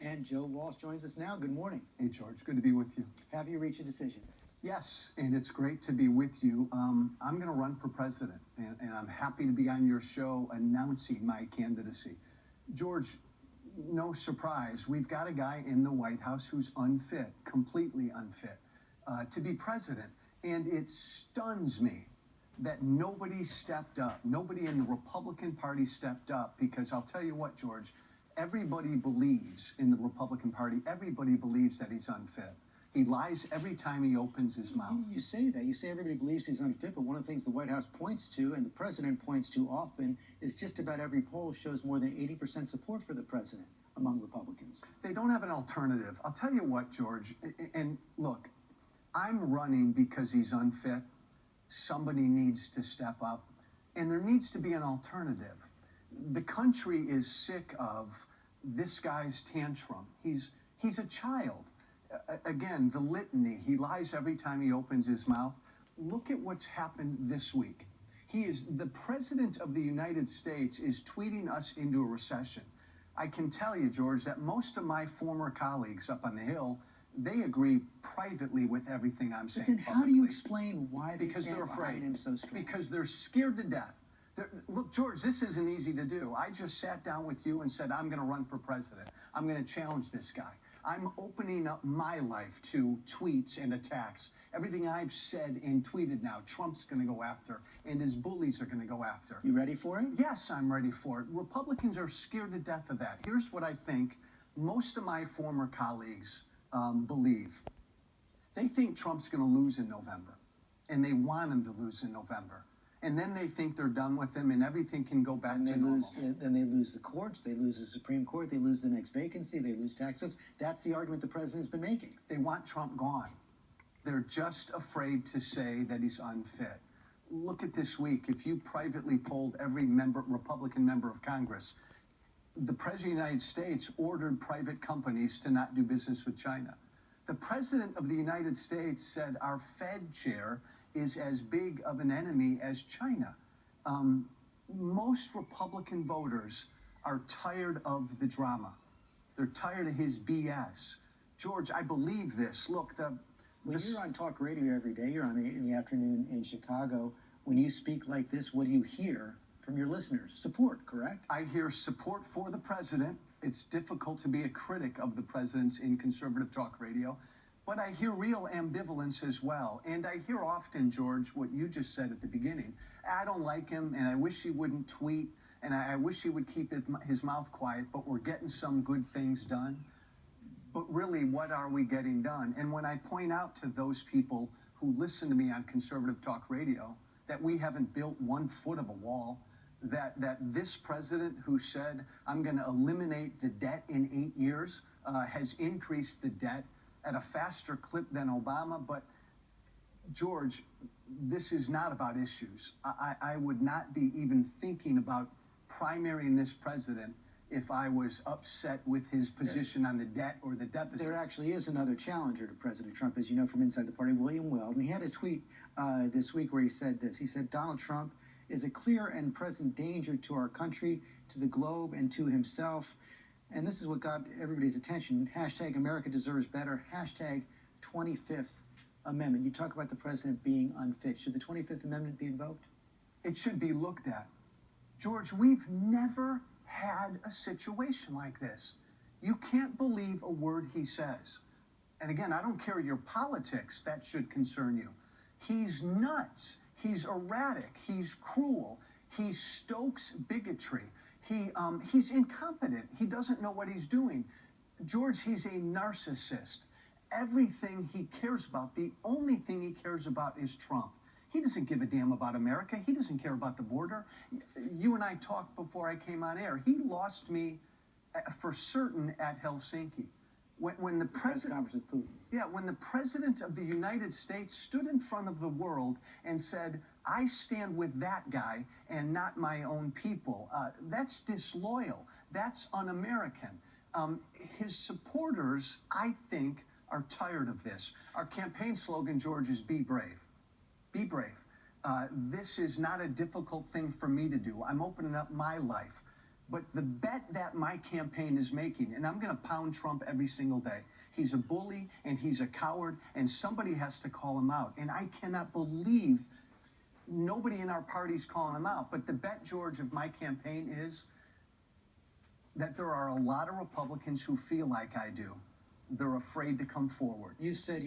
And Joe Walsh joins us now. Good morning. Hey, George. Good to be with you. Have you reached a decision? Yes, and it's great to be with you. I'm going to run for president, and I'm happy to be on your show announcing my candidacy. George, no surprise, we've got a guy in the White House who's unfit, completely unfit, to be president. And it stuns me that nobody stepped up. Nobody in the Republican Party stepped up, because I'll tell you what, George, everybody believes in the Republican Party, everybody believes that he's unfit. He lies every time he opens his mouth. You say that. You say everybody believes he's unfit, but one of the things the White House points to, and the president points to often, is just about every poll shows more than 80% support for the president among Republicans. They don't have an alternative. I'll tell you what, George, and look, I'm running because he's unfit. Somebody needs to step up, and there needs to be an alternative. The country is sick of this guy's tantrum. He's a child. Again, the litany, he lies every time he opens his mouth. Look at what's happened this week. The president of the United States is tweeting us into a recession. I can tell you, George, that most of my former colleagues up on the Hill, they agree privately with everything I'm saying. But then how do you explain why they stand they're afraid behind him so strong? Because they're scared to death. Look, George, this isn't easy to do. I just sat down with you and said, I'm going to run for president. I'm going to challenge this guy. I'm opening up my life to tweets and attacks. Everything I've said and tweeted now, Trump's going to go after, and his bullies are going to go after. You ready for it? Yes, I'm ready for it. Republicans are scared to death of that. Here's what I think most of my former colleagues believe. They think Trump's going to lose in November, and they want him to lose in November. And then they think they're done with him and everything can go back to normal. Then they lose the courts, they lose the Supreme Court, they lose the next vacancy, they lose taxes. That's the argument the president's been making. They want Trump gone. They're just afraid to say that he's unfit. Look at this week. If you privately polled every Republican member of Congress, the president of the United States ordered private companies to not do business with China. The president of the United States said our Fed chair is as big of an enemy as China. Most Republican voters are tired of the drama. They're tired of his BS. George, I believe this. Look, when you're on talk radio every day, you're on in the afternoon in Chicago. When you speak like this, what do you hear from your listeners? Support, correct? I hear support for the president. It's difficult to be a critic of the president's in conservative talk radio. But I hear real ambivalence as well. And I hear often, George, what you just said at the beginning. I don't like him, and I wish he wouldn't tweet, and I wish he would keep his mouth quiet, but we're getting some good things done. But really, what are we getting done? And when I point out to those people who listen to me on conservative talk radio that we haven't built 1 foot of a wall, that this president who said, I'm going to eliminate the debt in 8 years, has increased the debt at a faster clip than Obama. But George, this is not about issues. I would not be even thinking about primarying this president if I was upset with his position on the debt or the deficit. There actually is another challenger to President Trump, as you know, from inside the party, William Weld. And he had a tweet this week where he said this. He said, Donald Trump is a clear and present danger to our country, to the globe, and to himself. And this is what got everybody's attention. Hashtag America deserves better. Hashtag 25th Amendment. You talk about the president being unfit. Should the 25th Amendment be invoked? It should be looked at. George, we've never had a situation like this. You can't believe a word he says. And again, I don't care your politics. That should concern you. He's nuts. He's erratic. He's cruel. He stokes bigotry. He's incompetent. He doesn't know what he's doing. George, he's a narcissist. Everything he cares about, the only thing he cares about is Trump. He doesn't give a damn about America. He doesn't care about the border. You and I talked before I came on air. He lost me for certain at Helsinki. When the president, when the president of the United States stood in front of the world and said, I stand with that guy and not my own people. That's disloyal. That's un-American. His supporters, I think, are tired of this. Our campaign slogan, George, is be brave. Be brave. This is not a difficult thing for me to do. I'm opening up my life. But the bet that my campaign is making, and I'm going to pound Trump every single day. He's a bully and he's a coward, and somebody has to call him out. And I cannot believe nobody in our party's calling him out. But the bet, George, of my campaign is that there are a lot of Republicans who feel like I do. They're afraid to come forward. You said